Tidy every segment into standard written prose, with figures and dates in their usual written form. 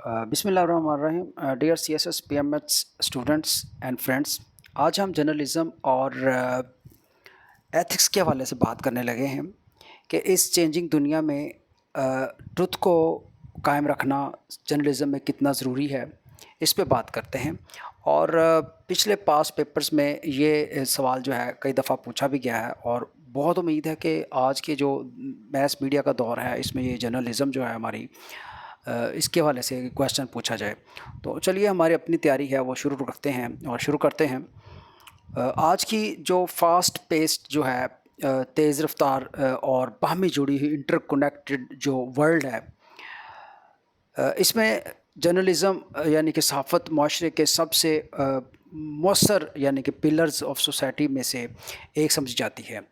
बिस्मिल्लाहिर्रहमानिर्रहीम dear C S S P M H students and friends. आज हम journalism और एथिक्स के हवाले से बात करने लगे हैं कि इस चेंजिंग दुनिया में ट्रुथ को कायम रखना जर्नलिज़म में कितना ज़रूरी है, इस पे बात करते हैं। और पिछले पास पेपर्स में ये सवाल जो है कई दफ़ा पूछा भी गया है और बहुत उम्मीद है कि आज के जो मैस मीडिया का दौर है इसमें ये जर्नलिज़म जो है हमारी इसके हवाले से क्वेश्चन पूछा जाए। तो चलिए हमारी अपनी तैयारी है वो शुरू रखते हैं और शुरू करते हैं। आज की जो फास्ट पेस्ड जो है तेज़ रफ्तार और बाहमी जुड़ी हुई इंटरकनेक्टेड जो वर्ल्ड है, इसमें जर्नलिज़म यानी कि सहाफ़त माशरे के सबसे मौसर यानी कि पिलर्स ऑफ सोसाइटी में से एक समझी जाती है।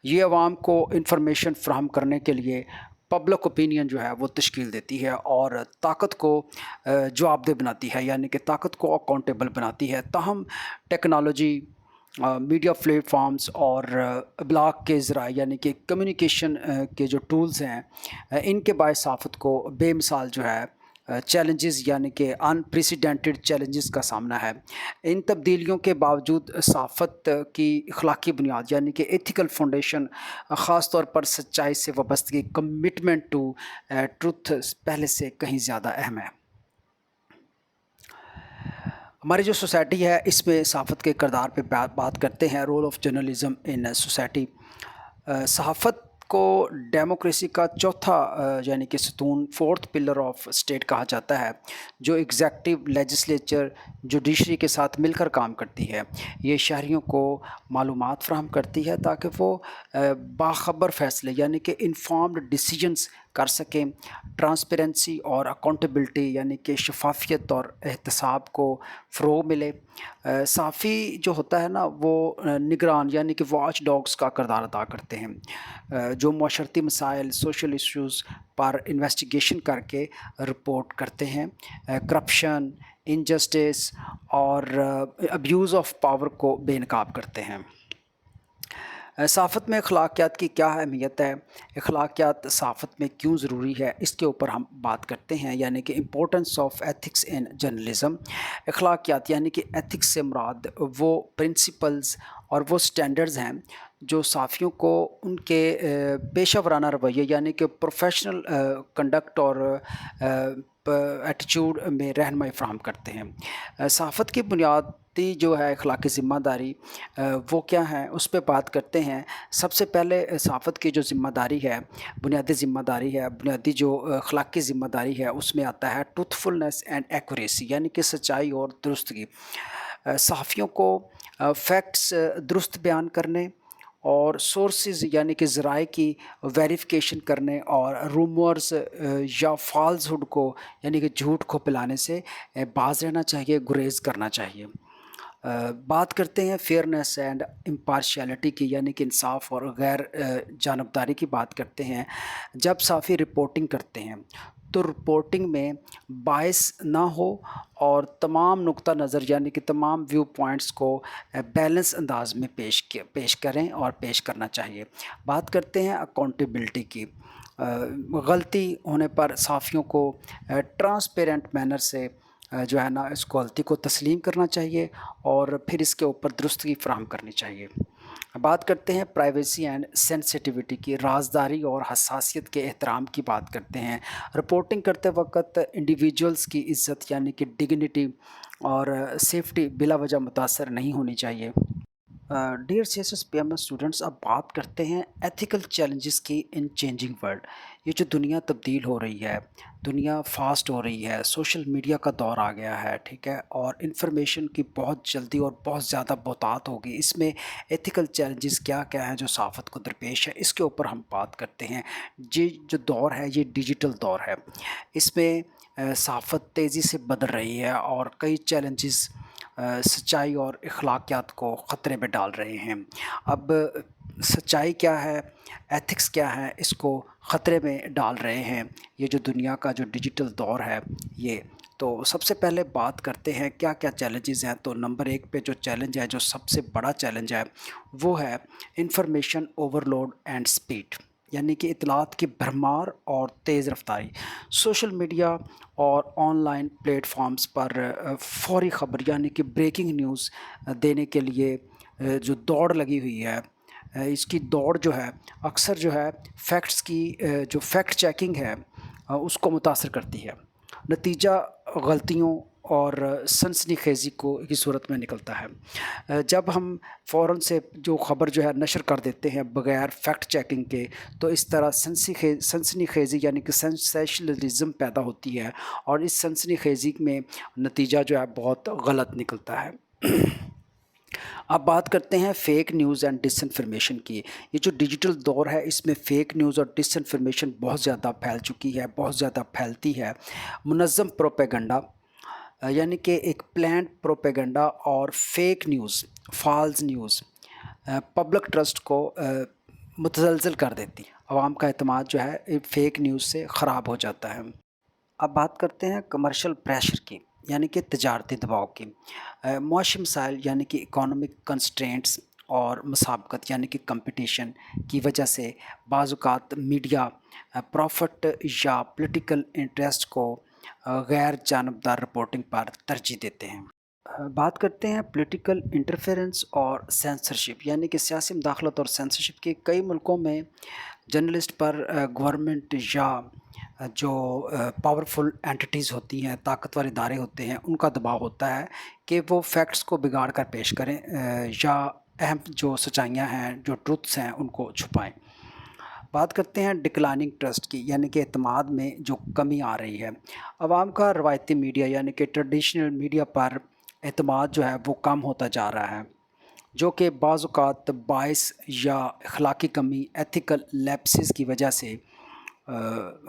ये अवाम को इंफॉर्मेशन फ़राहम करने के लिए पब्लिक ओपिनियन जो है वो तश्कील देती है और ताकत को जवाबदेह बनाती है, यानी कि ताकत को अकाउंटेबल बनाती है। ताहम टेक्नोलॉजी, मीडिया प्लेटफॉर्म्स और ब्लॉग के ज़राए यानी कि कम्युनिकेशन के जो टूल्स हैं, इनके बायस सहाफ़त को बेमिसाल जो है चैलेंजेस यानी कि अनप्रेसिडेंटेड चैलेंजेस का सामना है। इन तब्दीलियों के बावजूद सहाफ़त की अखलाकी बुनियाद यानी कि एथिकल फाउंडेशन, ख़ास तौर पर सच्चाई से वाबस्तगी, कमिटमेंट टू ट्रुथ पहले से कहीं ज़्यादा अहम है। हमारी जो सोसाइटी है इसमें सहाफ़त के किरदार पे बात करते हैं। Role of journalism in society. सहाफ़त को डेमोक्रेसी का चौथा यानी कि सतून, फोर्थ पिलर ऑफ स्टेट कहा जाता है, जो एग्जेक्टिव, लेजिस्लेचर, जुडिशरी के साथ मिलकर काम करती है। ये शहरियों को मालूमात फ़राहम करती है ताकि वो बाखबर फ़ैसले यानी कि इन्फॉर्म्ड डिसीजंस कर सकें। ट्रांसपेरेंसी और अकाउंटेबिलिटी यानी कि शफाफियत और एहतसाब को फ़रोग़ मिले। सहाफ़ी जो होता है ना वो निगरान यानी कि वॉच डॉग्स का किरदार अदा करते हैं, जो माशरती मसाइल, सोशल इश्यूज़ पर इन्वेस्टिगेशन करके रिपोर्ट करते हैं। करप्शन, इनजस्टिस और अब्यूज़ ऑफ पावर को बेनकाब करते हैं। सहाफ़त में अखलाकियात की क्या अहमियत है, अखलाकियात सहाफ़त में क्यों ज़रूरी है, इसके ऊपर हम बात करते हैं। यानी कि importance of ethics in journalism. अखलाकियात यानी कि एथिक्स से मुराद वो प्रिंसिपल्स और वो स्टैंडर्ड्स हैं जो सहाफ़ियों को उनके पेशा वराना रवैये यानी कि प्रोफेशनल कंडक्ट और एटीट्यूड में रहनुमाई फ़राहम करते हैं। सहाफ़त की बुनियादी जो है अखलाकी ज़िम्मेदारी वो क्या है, उस पे बात करते हैं। सबसे पहले सहाफ़त की जो ज़िम्मेदारी है, बुनियादी ज़िम्मेदारी है, बुनियादी जो अखलाकी ज़िम्मेदारी है, उसमें आता है ट्रुथफुलनेस एंड एक्यूरेसी यानी कि सच्चाई और दुरुस्तगी। सहाफ़ियों को फैक्ट्स दुरुस्त बयान करने और सोर्सेज़ यानी कि ज़राए की वेरिफ़िकेशन करने और रूमर्स या फ़ाल्सहुड को यानी कि झूठ को फैलाने से बाज़ रहना चाहिए, गुरेज़ करना चाहिए। बात करते हैं फेयरनेस एंड इम्पार्शियलिटी की यानी कि इंसाफ और गैर जानबदारी की बात करते हैं। जब सहाफ़ी रिपोर्टिंग करते हैं तो रिपोर्टिंग में बायस ना हो और तमाम नुक्ता नज़र यानी कि तमाम व्यू पॉइंट्स को बैलेंस अंदाज में पेश करें और पेश करना चाहिए। बात करते हैं अकाउंटेबिलिटी की। गलती होने पर सहाफ़ियों को ट्रांसपेरेंट मैनर से जो है ना इस गलती को तस्लीम करना चाहिए और फिर इसके ऊपर दुरुस्तगी फ़राहम करनी चाहिए। बात करते हैं प्राइवेसी एंड सेंसिटिविटी की, राज़दारी और हसासियत के एहतराम की बात करते हैं। रिपोर्टिंग करते वक़्त इंडिविजुअल्स की इज़्ज़त यानी कि डिग्निटी और सेफ्टी बिला वजह मुतासर नहीं होनी चाहिए। डियर सीएसएस पीएमएस स्टूडेंट्स, अब बात करते हैं एथिकल चैलेंजेस की इन चेंजिंग वर्ल्ड। ये जो दुनिया तब्दील हो रही है, दुनिया फास्ट हो रही है, सोशल मीडिया का दौर आ गया है, ठीक है, और इंफॉर्मेशन की बहुत जल्दी और बहुत ज़्यादा बहुतात होगी। इसमें एथिकल चैलेंजेस क्या क्या हैं जो सहाफ़त को दरपेश है, इसके ऊपर हम बात करते हैं। ये जो दौर है ये डिजिटल दौर है। इसमें सहाफ़त तेज़ी से बदल रही है और कई चैलेंजेस सच्चाई और अखलाकियात को ख़तरे में डाल रहे हैं। अब सच्चाई क्या है, एथिक्स क्या है, इसको ख़तरे में डाल रहे हैं ये जो दुनिया का जो डिजिटल दौर है ये। तो सबसे पहले बात करते हैं क्या क्या चैलेंजेस हैं। तो नंबर 1 पे जो चैलेंज है, जो सबसे बड़ा चैलेंज है, वो है इंफॉर्मेशन ओवरलोड एंड स्पीड। یعنی کہ اطلاعات کی بھرمار اور تیز رفتاری۔ سوشل میڈیا اور آن لائن پلیٹ فارمز پر فوری خبر یعنی کہ بریکنگ نیوز دینے کے لیے جو دوڑ لگی ہوئی ہے، اس کی دوڑ جو ہے اکثر جو ہے فیکٹس کی جو فیکٹ چیکنگ ہے اس کو متاثر کرتی ہے۔ نتیجہ غلطیوں اور سنسنی خیزی کی صورت میں نکلتا ہے۔ جب ہم فوراً سے جو خبر جو ہے نشر کر دیتے ہیں بغیر فیکٹ چیکنگ کے، تو اس طرح سنسنی خیزی یعنی کہ سینسیشنلزم پیدا ہوتی ہے، اور اس سنسنی خیزی میں نتیجہ جو ہے بہت غلط نکلتا ہے۔ اب بات کرتے ہیں fake news and disinformation کی۔ یہ جو ڈیجیٹل دور ہے اس میں فیک نیوز اور ڈس انفارمیشن بہت زیادہ پھیل چکی ہے، بہت زیادہ پھیلتی ہے۔ منظم پروپیگنڈا یعنی کہ ایک پلانڈ پروپیگنڈا اور fake news, false news public trust کو متزلزل کر دیتی ہے۔ عوام کا اعتماد جو ہے فیک نیوز سے خراب ہو جاتا ہے۔ اب بات کرتے ہیں کمرشل پریشر کی، یعنی کہ تجارتی دباؤ کی۔ معاشی مسائل یعنی کہ اکانومک کنسٹرینٹس اور مسابقت یعنی کہ کمپٹیشن کی وجہ سے بعض اوقات میڈیا پروفٹ یا پولیٹیکل انٹرسٹ کو غیر جانبدار رپورٹنگ پر ترجیح دیتے ہیں۔ بات کرتے ہیں پولیٹیکل انٹرفیرنس اور سینسرشپ، یعنی کہ سیاسی مداخلت اور سینسرشپ کے کئی ملکوں میں جرنلسٹ پر گورنمنٹ یا جو پاورفل اینٹیز ہوتی ہیں، طاقتور ادارے ہوتے ہیں، ان کا دباؤ ہوتا ہے کہ وہ فیکٹس کو بگاڑ کر پیش کریں یا اہم جو سچائیاں ہیں، جو ٹروتھس ہیں، ان کو چھپائیں۔ بات کرتے ہیں ڈکلائننگ ٹرسٹ کی، یعنی کہ اعتماد میں جو کمی آ رہی ہے۔ عوام کا روایتی میڈیا یعنی کہ ٹریڈیشنل میڈیا پر اعتماد جو ہے وہ کم ہوتا جا رہا ہے، جو کہ بعض اوقات باعث یا اخلاقی کمی، ایتھیکل لیپسز کی وجہ سے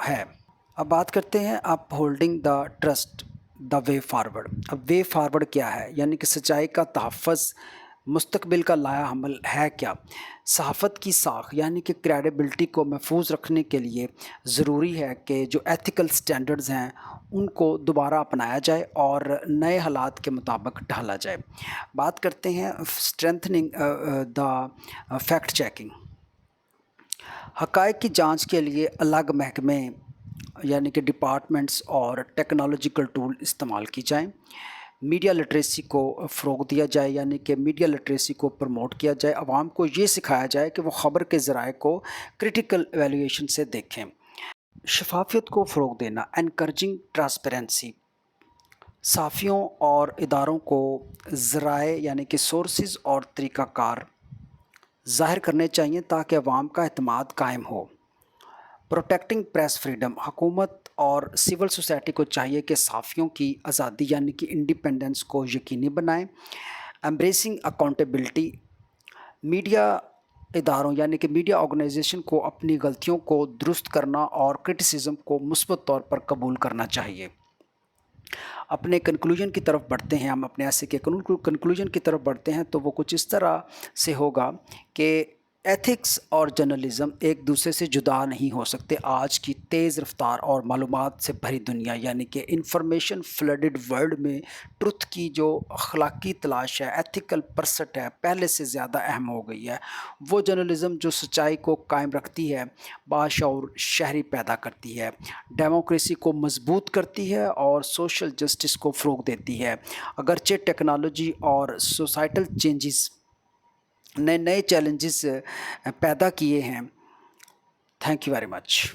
ہے۔ اب بات کرتے ہیں upholding the trust, the way forward. اب وے فارورڈ کیا ہے؟ یعنی کہ سچائی کا تحفظ، مستقبل کا لایا حمل ہے کیا؟ صحافت کی ساکھ یعنی کہ کریڈیبلٹی کو محفوظ رکھنے کے لیے ضروری ہے کہ جو ایتھیکل سٹینڈرڈز ہیں ان کو دوبارہ اپنایا جائے اور نئے حالات کے مطابق ڈھالا جائے۔ بات کرتے ہیں اسٹرینتھننگ دا فیکٹ چیکنگ۔ حقائق کی جانچ کے لیے الگ محکمے یعنی کہ ڈپارٹمنٹس اور ٹیکنالوجیکل ٹول استعمال کی جائیں۔ میڈیا لٹریسی کو فروغ دیا جائے، یعنی کہ میڈیا لٹریسی کو پروموٹ کیا جائے۔ عوام کو یہ سکھایا جائے کہ وہ خبر کے ذرائع کو کرٹیکل ایویلیویشن سے دیکھیں۔ شفافیت کو فروغ دینا، انکریجنگ ٹرانسپیرنسی۔ صحافیوں اور اداروں کو ذرائع یعنی کہ سورسز اور طریقہ کار ظاہر کرنے چاہیے تاکہ عوام کا اعتماد قائم ہو۔ پروٹیکٹنگ پریس فریڈم، حکومت اور سول سوسائٹی کو چاہیے کہ صحافیوں کی آزادی یعنی کہ انڈیپینڈنس کو یقینی بنائیں۔ ایمبریسنگ اکاؤنٹیبلٹی، میڈیا اداروں یعنی کہ میڈیا آرگنائزیشن کو اپنی غلطیوں کو درست کرنا اور کرٹیسزم کو مثبت طور پر قبول کرنا چاہیے۔ اپنے کنکلوژن کی طرف بڑھتے ہیں، ہم اپنے ایسے کے کنکلوژن کی طرف بڑھتے ہیں تو وہ کچھ اس طرح سے ہوگا کہ ایتھکس اور جرنلزم ایک دوسرے سے جدا نہیں ہو سکتے۔ آج کی تیز رفتار اور معلومات سے بھری دنیا یعنی کہ انفارمیشن فلڈڈ ورلڈ میں ٹروتھ کی جو اخلاقی تلاش ہے، ایتھیکل پرسٹ ہے، پہلے سے زیادہ اہم ہو گئی ہے۔ وہ جرنلزم جو سچائی کو قائم رکھتی ہے، باشعور شہری پیدا کرتی ہے، ڈیموکریسی کو مضبوط کرتی ہے اور سوشل جسٹس کو فروغ دیتی ہے۔ اگرچہ ٹیکنالوجی اور سوسائٹل چینجز نئے چیلنجز پیدا کیے ہیں۔ Thank you very much.